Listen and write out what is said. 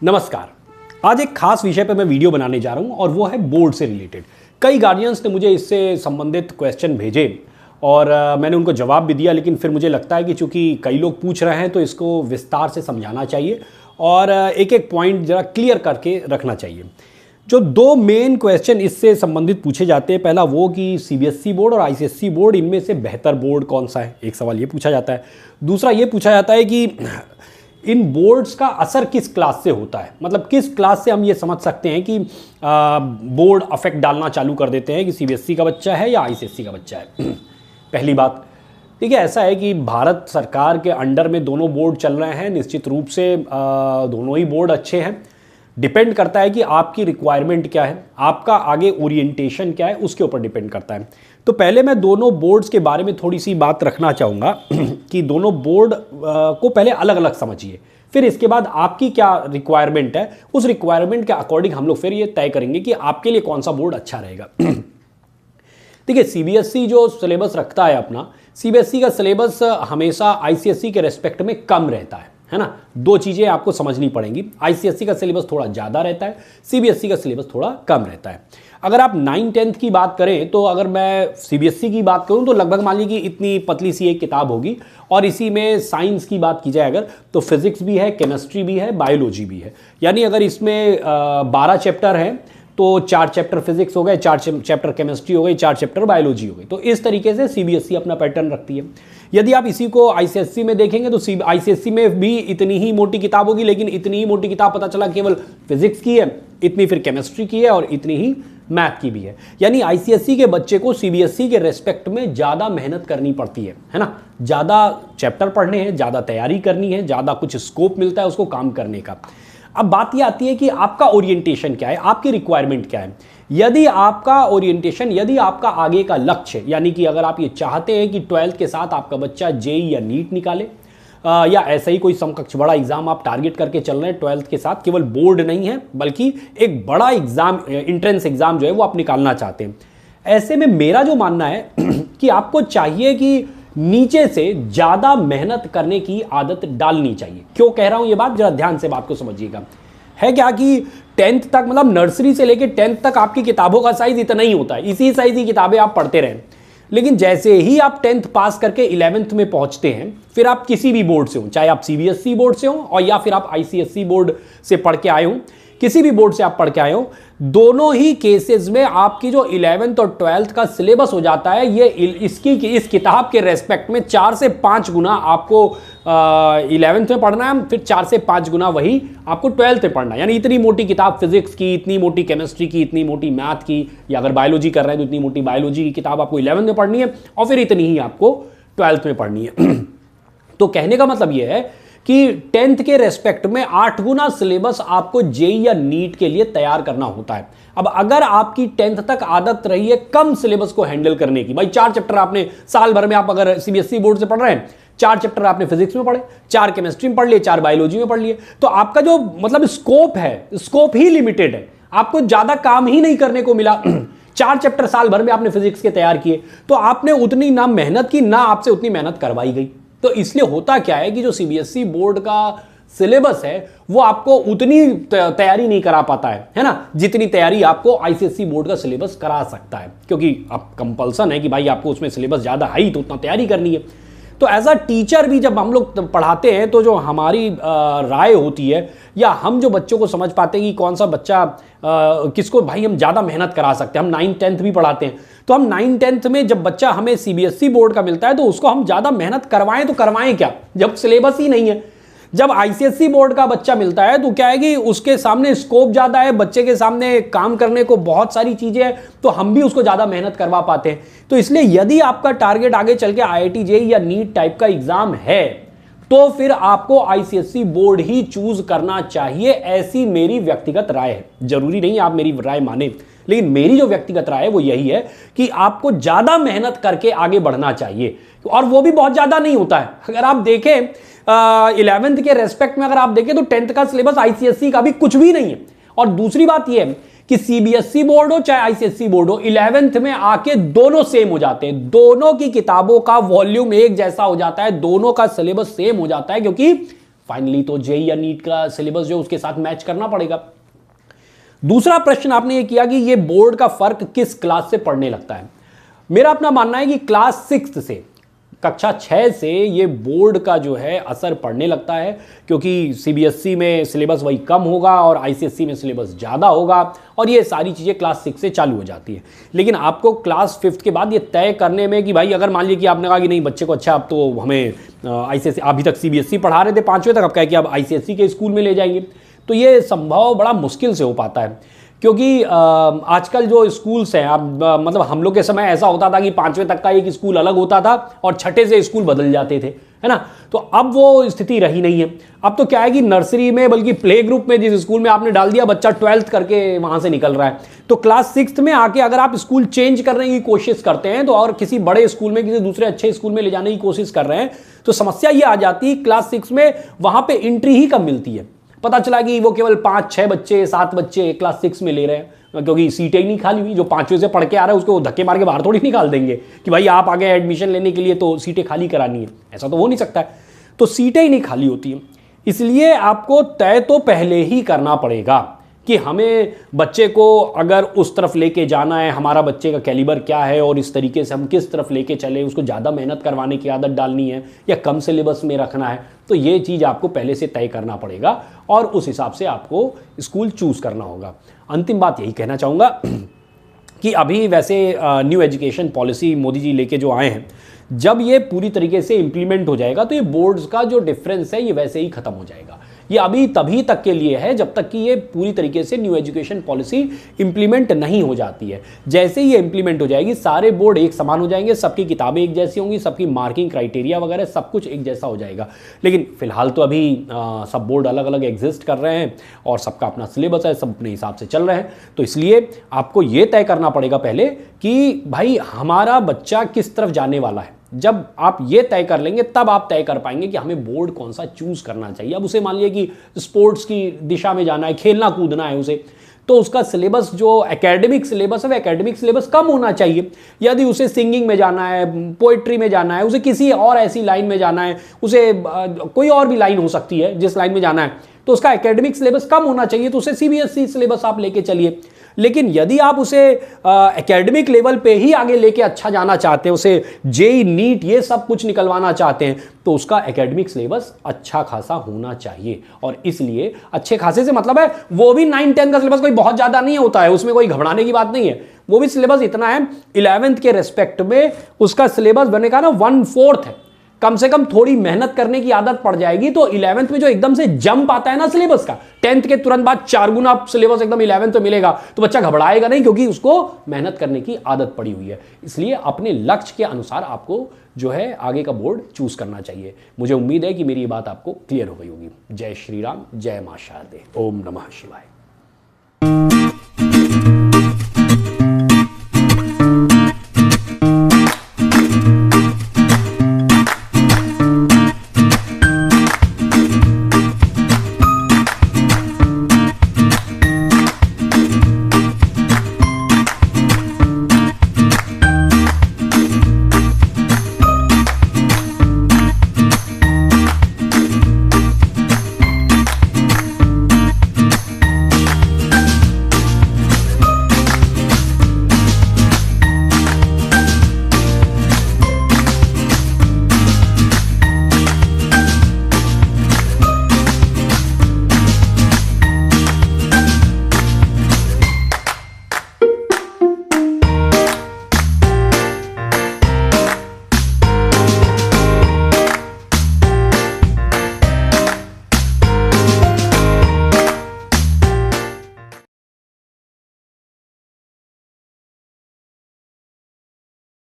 नमस्कार। आज एक खास विषय पर मैं वीडियो बनाने जा रहा हूं और वो है बोर्ड से रिलेटेड। कई गार्डियंस ने मुझे इससे संबंधित क्वेश्चन भेजे और मैंने उनको जवाब भी दिया, लेकिन फिर मुझे लगता है कि चूंकि कई लोग पूछ रहे हैं तो इसको विस्तार से समझाना चाहिए और एक एक पॉइंट ज़रा क्लियर करके रखना चाहिए। जो दो मेन क्वेश्चन इससे संबंधित पूछे जाते हैं, पहला वो कि सीबीएसई बोर्ड और आईसीएसई बोर्ड, इनमें से बेहतर बोर्ड कौन सा है, एक सवाल ये पूछा जाता है। दूसरा ये पूछा जाता है कि इन बोर्ड्स का असर किस क्लास से होता है, मतलब किस क्लास से हम ये समझ सकते हैं कि बोर्ड अफेक्ट डालना चालू कर देते हैं कि सीबीएसई का बच्चा है या आईसीएसई का बच्चा है। पहली बात, ठीक है, ऐसा है कि भारत सरकार के अंडर में दोनों बोर्ड चल रहे हैं। निश्चित रूप से दोनों ही बोर्ड अच्छे हैं। डिपेंड करता है कि आपकी रिक्वायरमेंट क्या है, आपका आगे ओरिएंटेशन क्या है, उसके ऊपर डिपेंड करता है। तो पहले मैं दोनों बोर्ड्स के बारे में थोड़ी सी बात रखना चाहूँगा कि दोनों बोर्ड को पहले अलग अलग समझिए, फिर इसके बाद आपकी क्या रिक्वायरमेंट है, उस रिक्वायरमेंट के अकॉर्डिंग हम लोग फिर ये तय करेंगे कि आपके लिए कौन सा बोर्ड अच्छा रहेगा। देखिए, सीबीएसई जो सिलेबस रखता है अपना, सीबीएसई का सिलेबस हमेशा आईसीएसई के रेस्पेक्ट में कम रहता है ना। दो चीज़ें आपको समझनी पड़ेंगी। आईसीएसई का सिलेबस थोड़ा ज़्यादा रहता है, सीबीएसई का सिलेबस थोड़ा कम रहता है। अगर आप 9-10th की बात करें तो अगर मैं सीबीएसई की बात करूं तो लगभग मान लीजिए कि इतनी पतली सी एक किताब होगी और इसी में साइंस की बात की जाए अगर, तो फिजिक्स भी है, केमिस्ट्री भी है, बायोलॉजी भी है। यानी अगर इसमें 12 चैप्टर हैं तो 4 चैप्टर फिजिक्स हो गए, 4 चैप्टर केमिस्ट्री हो गई, 4 चैप्टर बायोलॉजी हो गई। तो इस तरीके से सीबीएसई अपना पैटर्न रखती है। यदि आप इसी को आईसीएसई में देखेंगे तो आईसीएसई में भी इतनी ही मोटी किताब होगी, लेकिन इतनी ही मोटी किताब पता चला केवल फिजिक्स की है, इतनी फिर केमिस्ट्री की है और इतनी ही मैथ की भी है। यानी आईसीएसई के बच्चे को सीबीएसई के रेस्पेक्ट में ज़्यादा मेहनत करनी पड़ती है ना। ज़्यादा चैप्टर पढ़ने हैं, ज़्यादा तैयारी करनी है, ज़्यादा कुछ स्कोप मिलता है उसको काम करने का। अब बात यह आती है कि आपका ओरिएंटेशन क्या है, आपकी रिक्वायरमेंट क्या है। यदि आपका ओरिएंटेशन, यदि आपका आगे का लक्ष्य, यानी कि अगर आप ये चाहते हैं कि 12th के साथ आपका बच्चा जेई या नीट निकाले या ऐसा ही कोई समकक्ष बड़ा एग्जाम आप टारगेट करके चल रहे हैं 12th के साथ, केवल बोर्ड नहीं है बल्कि एक बड़ा एग्जाम, एंट्रेंस एग्जाम जो है वो आप निकालना चाहते हैं, ऐसे में मेरा जो मानना है कि आपको चाहिए कि नीचे से ज्यादा मेहनत करने की आदत डालनी चाहिए। क्यों कह रहा हूं ये बात, जरा ध्यान से बात को समझिएगा। है क्या कि 10th तक, मतलब नर्सरी से लेकर 10th तक आपकी किताबों का साइज इतना ही होता है, इसी साइज की किताबें आप पढ़ते रहें। लेकिन जैसे ही आप 10th पास करके 11th में पहुंचते हैं, फिर आप किसी भी बोर्ड से हो, चाहे आप सीबीएसई बोर्ड से हो और या फिर आप आईसीएसई बोर्ड से पढ़ के आए हो, किसी भी बोर्ड से आप पढ़ के आए हो, दोनों ही केसेस में आपकी जो 11th और 12th का सिलेबस हो जाता है, ये इस किताब के रेस्पेक्ट में 4 से 5 गुना आपको 11th में पढ़ना है, फिर 4 से 5 गुना वही आपको 12th में पढ़ना है। यानी इतनी मोटी किताब फिजिक्स की, इतनी मोटी केमिस्ट्री की, इतनी मोटी मैथ की, या अगर बायोलॉजी कर रहे हैं तो इतनी मोटी बायोलॉजी की किताब आपको 11th में पढ़नी है और फिर इतनी ही आपको 12th में पढ़नी है। तो कहने का मतलब यह है कि 10th के रेस्पेक्ट में 8 गुना सिलेबस आपको जेई या नीट के लिए तैयार करना होता है। अब अगर आपकी 10th तक आदत रही है कम सिलेबस को हैंडल करने की, भाई 4 चैप्टर आपने साल भर में, आप अगर सीबीएसई बोर्ड से पढ़ रहे हैं, 4 चैप्टर आपने फिजिक्स में पढ़े, 4 केमिस्ट्री में पढ़ लिए, 4 बायोलॉजी में पढ़ लिए, तो आपका जो मतलब स्कोप है, स्कोप ही लिमिटेड है, आपको ज्यादा काम ही नहीं करने को मिला। 4 चैप्टर साल भर में आपने फिजिक्स के तैयार किए, तो आपने उतनी ना मेहनत की, ना आपसे उतनी मेहनत करवाई गई। तो इसलिए होता क्या है कि जो सीबीएसई बोर्ड का सिलेबस है वो आपको उतनी तैयारी नहीं करा पाता है ना, जितनी तैयारी आपको आईसीएसई बोर्ड का सिलेबस करा सकता है, क्योंकि अब कंपल्सन है कि भाई आपको उसमें सिलेबस ज्यादा है ही तो उतना तैयारी करनी है। तो एज अ टीचर भी जब हम लोग पढ़ाते हैं तो जो हमारी राय होती है, या हम जो बच्चों को समझ पाते हैं कि कौन सा बच्चा किसको भाई हम ज़्यादा मेहनत करा सकते हैं। हम 9-10th भी पढ़ाते हैं, तो हम 9-10th में जब बच्चा हमें सीबीएसई बोर्ड का मिलता है तो उसको हम ज़्यादा मेहनत करवाएं तो करवाएं क्या, जब सिलेबस ही नहीं है। जब आईसीएसई बोर्ड का बच्चा मिलता है तो क्या है कि उसके सामने स्कोप ज़्यादा है, बच्चे के सामने काम करने को बहुत सारी चीज़ें हैं, तो हम भी उसको ज़्यादा मेहनत करवा पाते हैं। तो इसलिए यदि आपका टारगेट आगे चल के आईआईटी जेईई या नीट टाइप का एग्जाम है तो फिर आपको आईसीएसई बोर्ड ही चूज करना चाहिए, ऐसी मेरी व्यक्तिगत राय है। जरूरी नहीं आप मेरी राय माने, लेकिन मेरी जो व्यक्तिगत राय है वो यही है कि आपको ज्यादा मेहनत करके आगे बढ़ना चाहिए, और वो भी बहुत ज्यादा नहीं होता है। अगर आप देखें 11th के रेस्पेक्ट में अगर आप देखें तो 10th का सिलेबस आईसीएसई का भी कुछ भी नहीं है। और दूसरी बात यह है कि सीबीएसई बोर्ड हो चाहे आईसीएसई बोर्ड हो, 11th में आके दोनों सेम हो जाते हैं, दोनों की किताबों का वॉल्यूम एक जैसा हो जाता है, दोनों का सिलेबस सेम हो जाता है, क्योंकि फाइनली तो जेई या नीट का सिलेबस जो उसके साथ मैच करना पड़ेगा। दूसरा प्रश्न आपने ये किया कि ये बोर्ड का फर्क किस क्लास से पढ़ने लगता है। मेरा अपना मानना है कि क्लास 6 से, कक्षा 6 से ये बोर्ड का जो है असर पड़ने लगता है, क्योंकि सीबीएसई में सिलेबस वही कम होगा और आईसीएसई में सिलेबस ज़्यादा होगा और ये सारी चीज़ें क्लास 6 से चालू हो जाती है। लेकिन आपको क्लास 5 के बाद ये तय करने में कि भाई अगर मान लीजिए कि आपने कहा कि नहीं बच्चे को अच्छा अब तो हमें आईसीएसई, अभी तक सीबीएसई पढ़ा रहे थे 5वीं तक, अब कहे कि अब आईसीएसई के स्कूल में ले जाएंगे, तो ये संभव बड़ा मुश्किल से हो पाता है। क्योंकि आजकल जो स्कूल्स हैं, अब मतलब हम लोग के समय ऐसा होता था कि 5वीं तक का एक स्कूल अलग होता था और छठे से स्कूल बदल जाते थे, है ना। तो अब वो स्थिति रही नहीं है। अब तो क्या है कि नर्सरी में, बल्कि प्ले ग्रुप में जिस स्कूल में आपने डाल दिया, बच्चा 12th करके वहां से निकल रहा है। तो क्लास 6 में आके अगर आप स्कूल चेंज करने की कोशिश करते हैं तो, और किसी बड़े स्कूल में, किसी दूसरे अच्छे स्कूल में ले जाने की कोशिश कर रहे हैं, तो समस्या ये आ जाती है क्लास 6 में वहां पर एंट्री ही कम मिलती है। पता चला कि वो केवल 5-6 बच्चे, 7 बच्चे क्लास 6 में ले रहे हैं, क्योंकि सीटें ही नहीं खाली हुई। जो 5वीं से पढ़ के आ रहा है उसको धक्के मार के बाहर थोड़ी निकाल देंगे कि भाई आप आगे एडमिशन लेने के लिए तो सीटें खाली करानी है, ऐसा तो हो नहीं सकता है। तो सीटें ही नहीं खाली होती हैं। इसलिए आपको तय तो पहले ही करना पड़ेगा कि हमें बच्चे को अगर उस तरफ लेके जाना है, हमारा बच्चे का कैलिबर क्या है और इस तरीके से हम किस तरफ लेके चले, उसको ज़्यादा मेहनत करवाने की आदत डालनी है या कम सिलेबस में रखना है, तो ये चीज़ आपको पहले से तय करना पड़ेगा और उस हिसाब से आपको स्कूल चूज़ करना होगा। अंतिम बात यही कहना चाहूँगा कि अभी वैसे new education policy Modi ji लेके जो आए हैं, जब ये पूरी तरीके से इम्प्लीमेंट हो जाएगा तो ये बोर्ड्स का जो डिफरेंस है ये वैसे ही खत्म हो जाएगा। ये अभी तभी तक के लिए है जब तक कि ये पूरी तरीके से न्यू एजुकेशन पॉलिसी इंप्लीमेंट नहीं हो जाती है। जैसे ही ये इंप्लीमेंट हो जाएगी सारे बोर्ड एक समान हो जाएंगे, सबकी किताबें एक जैसी होंगी, सबकी मार्किंग क्राइटेरिया वगैरह सब कुछ एक जैसा हो जाएगा। लेकिन फिलहाल तो अभी सब बोर्ड अलग अलग एग्जिस्ट कर रहे हैं और सबका अपना सिलेबस है, सब अपने हिसाब से चल रहे हैं। तो इसलिए आपको ये तय करना पड़ेगा पहले कि भाई हमारा बच्चा किस तरफ जाने वाला है। जब आप ये तय कर लेंगे तब आप तय कर पाएंगे कि हमें बोर्ड कौन सा चूज करना चाहिए। अब उसे मान लिया कि स्पोर्ट्स की दिशा में जाना है, खेलना कूदना है उसे, तो उसका सिलेबस जो एकेडमिक सिलेबस है वो एकेडमिक सिलेबस कम होना चाहिए। यदि उसे सिंगिंग में जाना है, पोइट्री में जाना है, उसे किसी और ऐसी लाइन में जाना है, उसे कोई और भी लाइन हो सकती है जिस लाइन में जाना है, तो उसका एकेडमिक सिलेबस कम होना चाहिए, तो उसे सीबीएसई सिलेबस आप लेके चलिए। लेकिन यदि आप उसे एकेडमिक लेवल पे ही आगे लेके अच्छा जाना चाहते हैं, उसे जेई नीट ये सब कुछ निकलवाना चाहते हैं, तो उसका एकेडमिक सिलेबस अच्छा खासा होना चाहिए। और इसलिए अच्छे खासे से मतलब है वो भी 9-10 का सिलेबस कोई बहुत ज़्यादा नहीं होता है, उसमें कोई घबराने की बात नहीं है। वो भी सिलेबस इतना है 11th के रेस्पेक्ट में उसका सिलेबस बनने का ना 1/4 है। कम से कम थोड़ी मेहनत करने की आदत पड़ जाएगी तो 11th में जो एकदम से जंप आता है ना सिलेबस का, 10th के तुरंत बाद 4 गुना सिलेबस एकदम 11th में मिलेगा, तो बच्चा घबराएगा नहीं क्योंकि उसको मेहनत करने की आदत पड़ी हुई है। इसलिए अपने लक्ष्य के अनुसार आपको जो है आगे का बोर्ड चूज करना चाहिए। मुझे उम्मीद है कि मेरी ये बात आपको क्लियर हो गई होगी। जय श्री राम, जय मां शारदे, ओम नमः शिवाय।